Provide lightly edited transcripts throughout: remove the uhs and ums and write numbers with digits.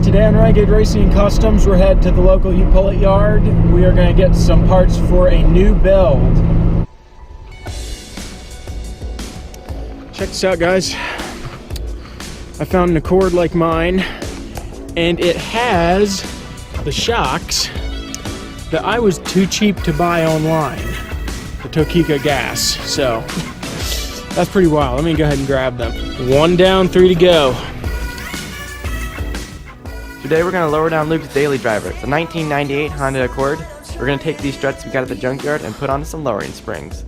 Today on Renegade Racing and Customs, we're headed to the local U-Pull-It yard. We are going to get some parts for a new build. Check this out, guys. I found an Accord like mine, and it has the shocks that I was too cheap to buy online. The Tokika gas, so that's pretty wild. Let me go ahead and grab them. 1 down, 3 to go. Today we're going to lower down Luke's daily driver. It's a 1998 Honda Accord. We're going to take these struts we got at the junkyard and put on some lowering springs.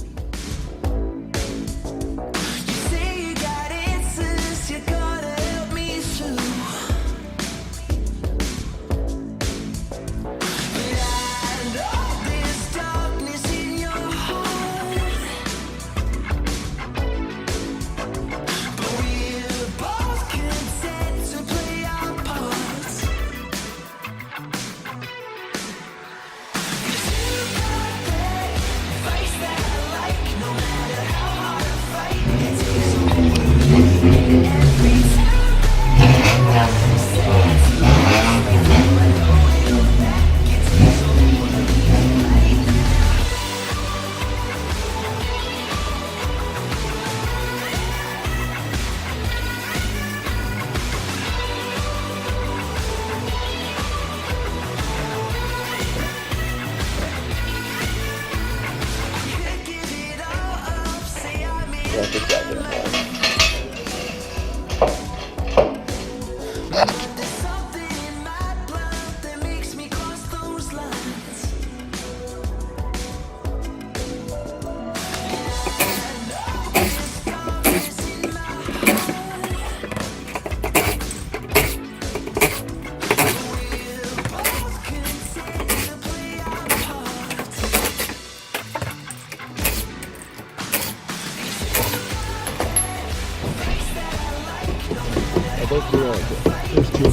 There's 2.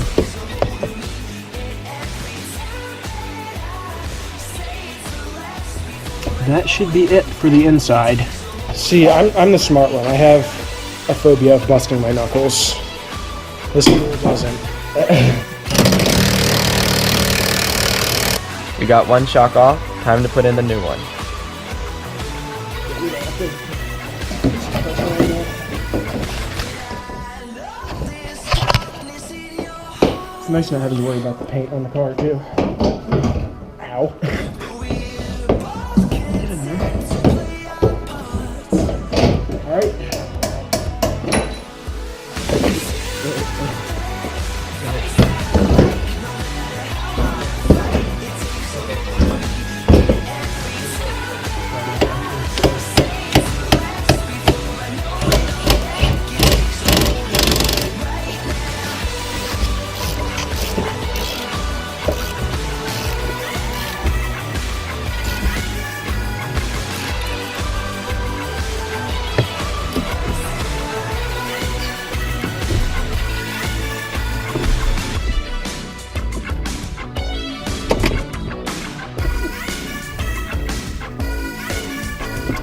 That should be it for the inside. See, I'm the smart one. I have a phobia of busting my knuckles. This tool doesn't. We got one shock off. Time to put in the new one. It's nice not having to worry about the paint on the car, too. Ow. Get in there. Alright.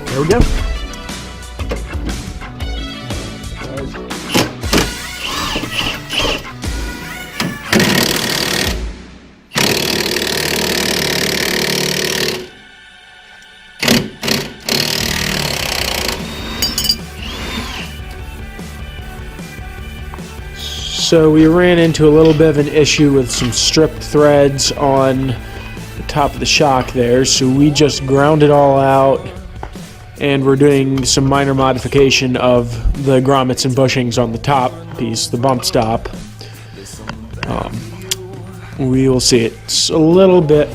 There we go. So we ran into a little bit of an issue with some stripped threads on the top of the shock there, so we just ground it all out. And we're doing some minor modification of the grommets and bushings on the top piece, the bump stop. We will see. It's a little bit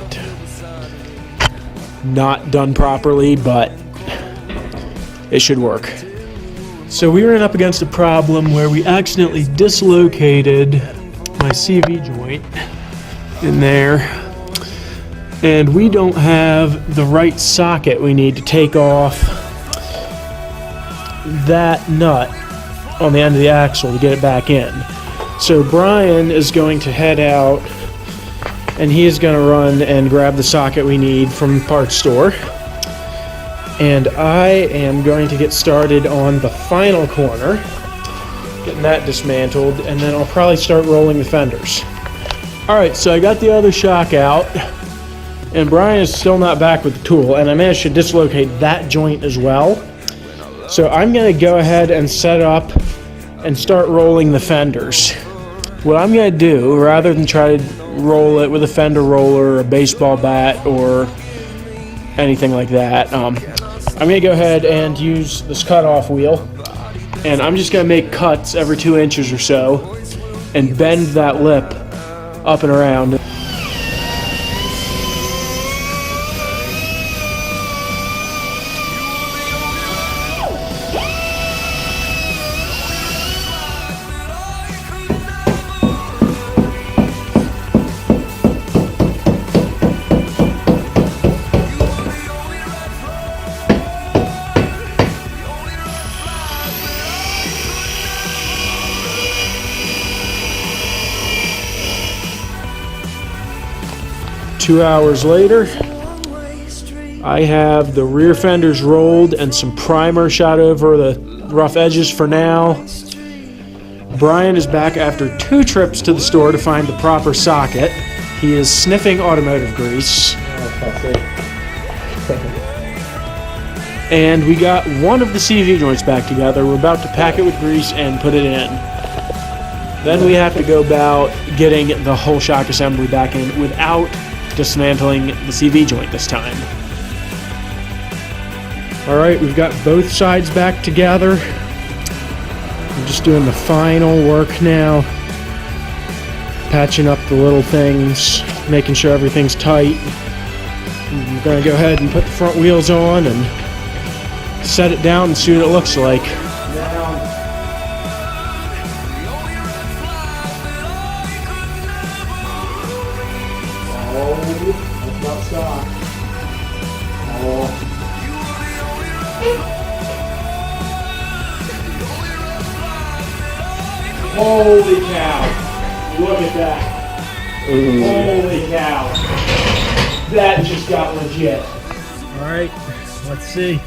not done properly, but it should work. So we ran up against a problem where we accidentally dislocated my CV joint in there. And we don't have the right socket we need to take off that nut on the end of the axle to get it back in. So Brian is going to head out and he is going to run and grab the socket we need from the parts store. And I am going to get started on the final corner, getting that dismantled, and then I'll probably start rolling the fenders. Alright, so I got the other shock out, and Brian is still not back with the tool, and I managed to dislocate that joint as well. So I'm going to go ahead and set up and start rolling the fenders. What I'm going to do, rather than try to roll it with a fender roller, a baseball bat, or anything like that, I'm going to go ahead and use this cutoff wheel, and I'm just going to make cuts every 2 inches or so and bend that lip up and around. Two hours later, I have the rear fenders rolled and some primer shot over the rough edges for now. Brian is back after 2 trips to the store to find the proper socket. He is sniffing automotive grease. And we got one of the CV joints back together. We're about to pack it with grease and put it in. Then we have to go about getting the whole shock assembly back in without dismantling the CV joint this time. Alright, we've got both sides back together. I'm just doing the final work now. Patching up the little things, making sure everything's tight. I'm going to go ahead and put the front wheels on and set it down and see what it looks like. Holy cow! Look at that! Ooh. Holy cow! That just got legit. Alright, let's see.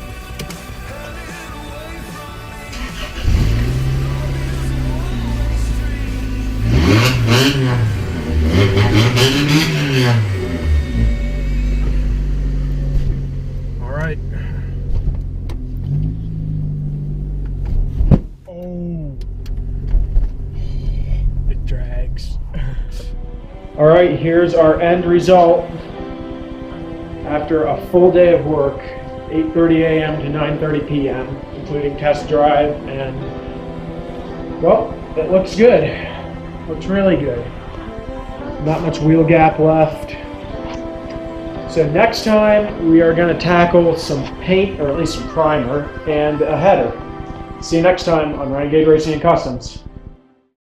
Alright. Oh. It drags. Alright, here's our end result after a full day of work, 8:30 a.m. to 9:30 p.m., including test drive, and well, it looks good. Looks really good. Not much wheel gap left. So next time we are going to tackle some paint, or at least some primer, and a header. See you next time on Renegade Racing and Customs.